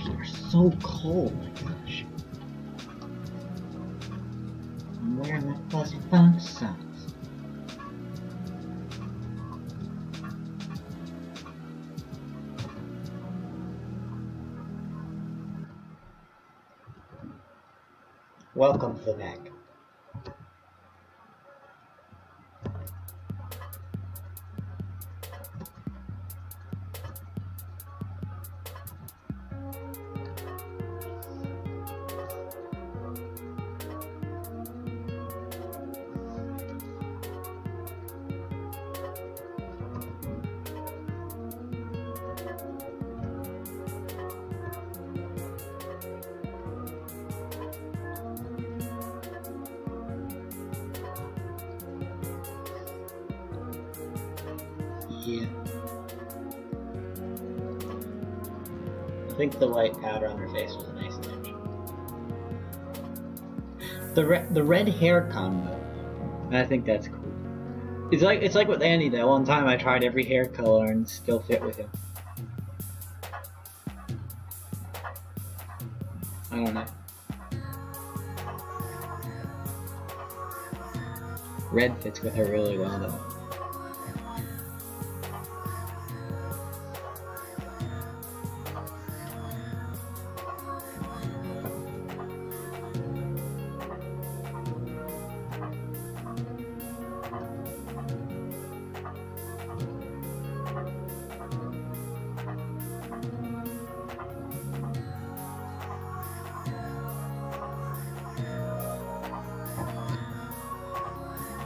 feet are so cold, my gosh. I'm wearing my fuzzy funk socks. Welcome, Vivek. Yeah. I think the white powder on her face was a nice touch. The red hair combo. I think that's cool. It's like with Andy that one time I tried every hair color and still fit with him. I don't know. Red fits with her really well though.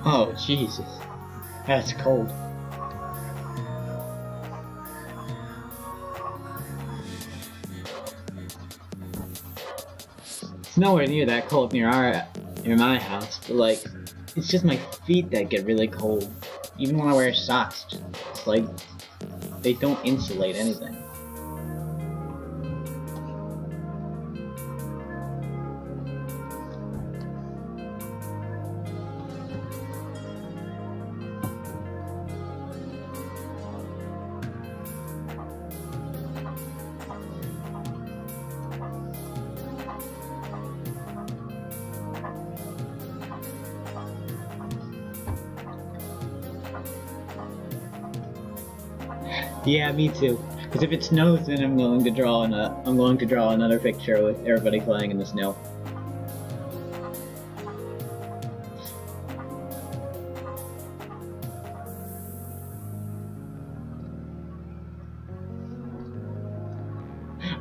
Oh, Jesus. That's cold. It's nowhere near that cold near my house, but like, it's just my feet that get really cold. Even when I wear socks, it's like, they don't insulate anything. Yeah, me too. Because if it snows, then I'm going to draw another picture with everybody playing in the snow.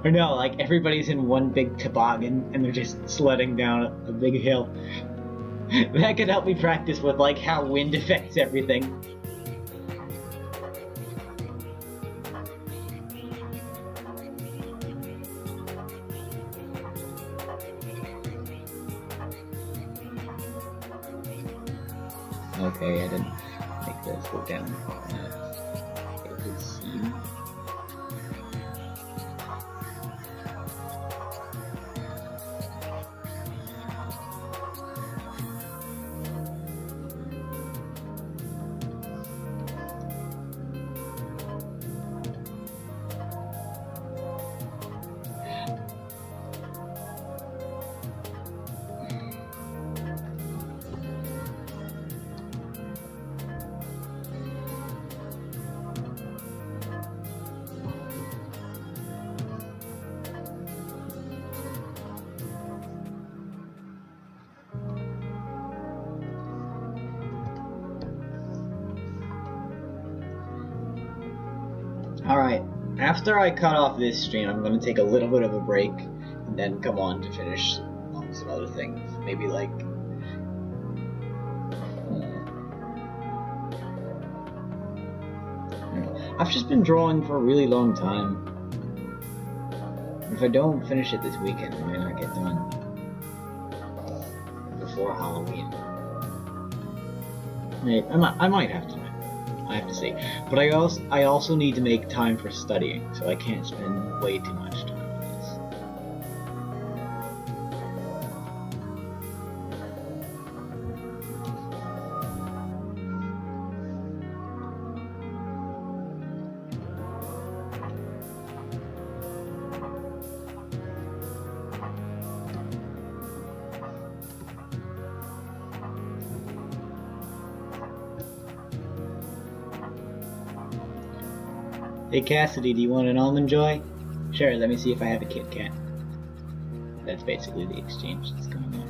Or no, like everybody's in one big toboggan and they're just sledding down a big hill. That could help me practice with like how wind affects everything. Okay, I didn't make this go down. It could seem. Alright, after I cut off this stream, I'm going to take a little bit of a break, and then come on to finish some other things. Maybe like... I've just been drawing for a really long time. If I don't finish it this weekend, I might not get done before Halloween. I might have time. I have to see. But I also need to make time for studying, so I can't spend way too much time on this. Hey Cassidy, do you want an Almond Joy? Sure, let me see if I have a Kit Kat. That's basically the exchange that's going on.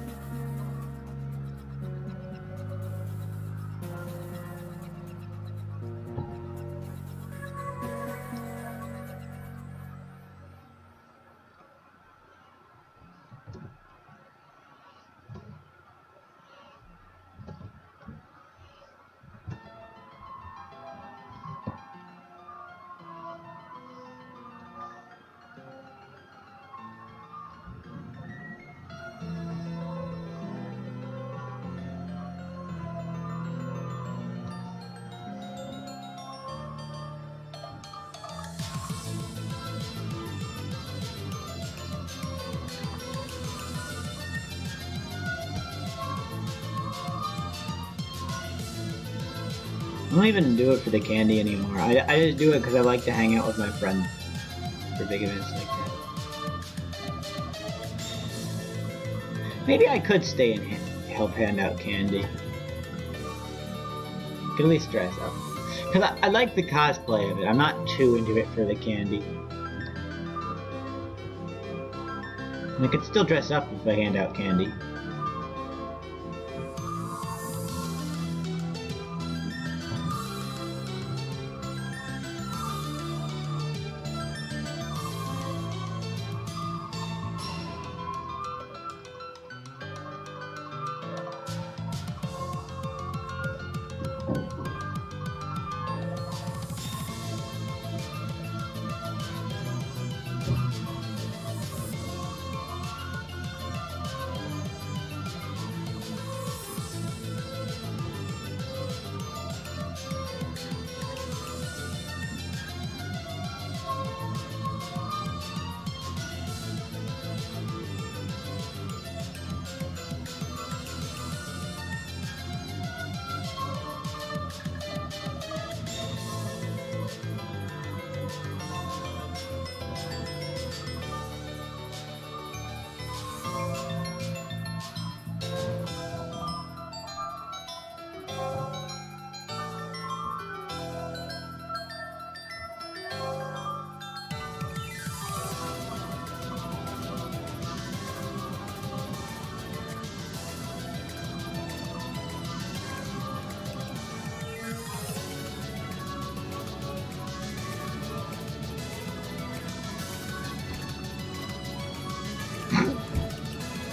I don't even do it for the candy anymore. I just do it because I like to hang out with my friends for big events like that. Maybe I could stay and help hand out candy. Could at least dress up. Because I like the cosplay of it. I'm not too into it for the candy. And I could still dress up if I hand out candy.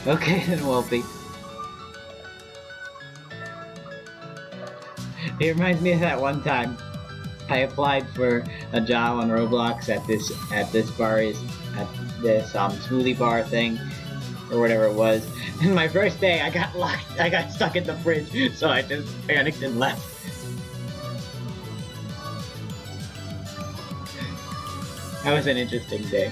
Okay then, Wolfie. It reminds me of that one time I applied for a job on Roblox at this smoothie bar thing or whatever it was. And my first day I got stuck in the fridge, so I just panicked and left. That was an interesting day.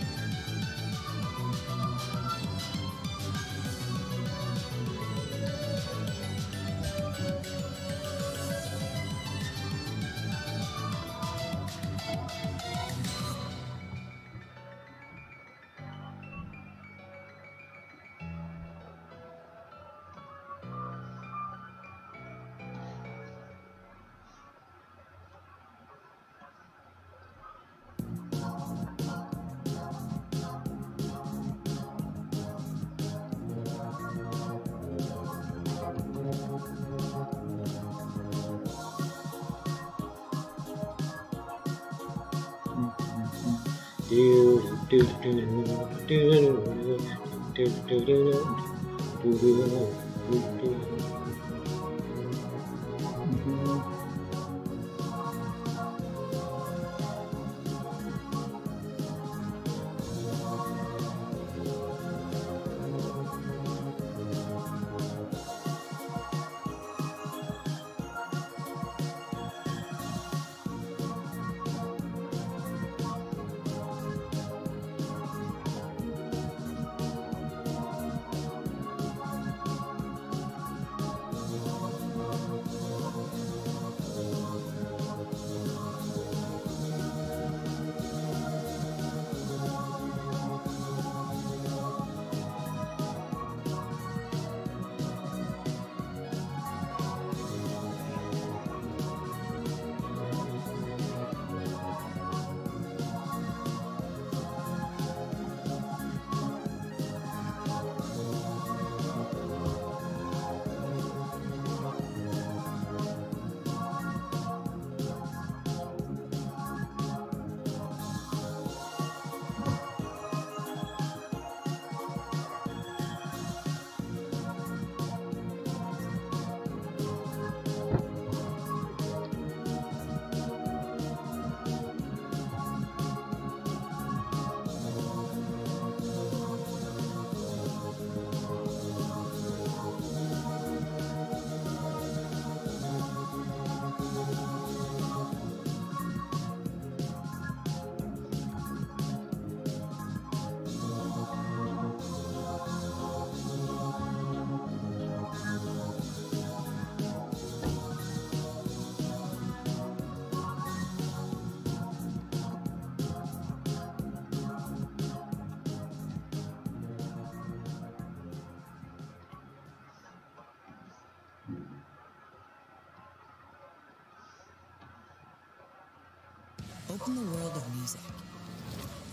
Open the world of music.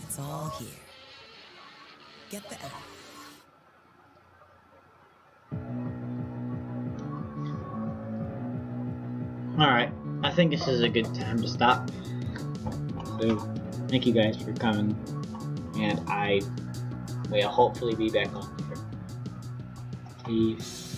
It's all here. Get the app. Alright, I think this is a good time to stop. So, thank you guys for coming, and I will hopefully be back on here. Peace.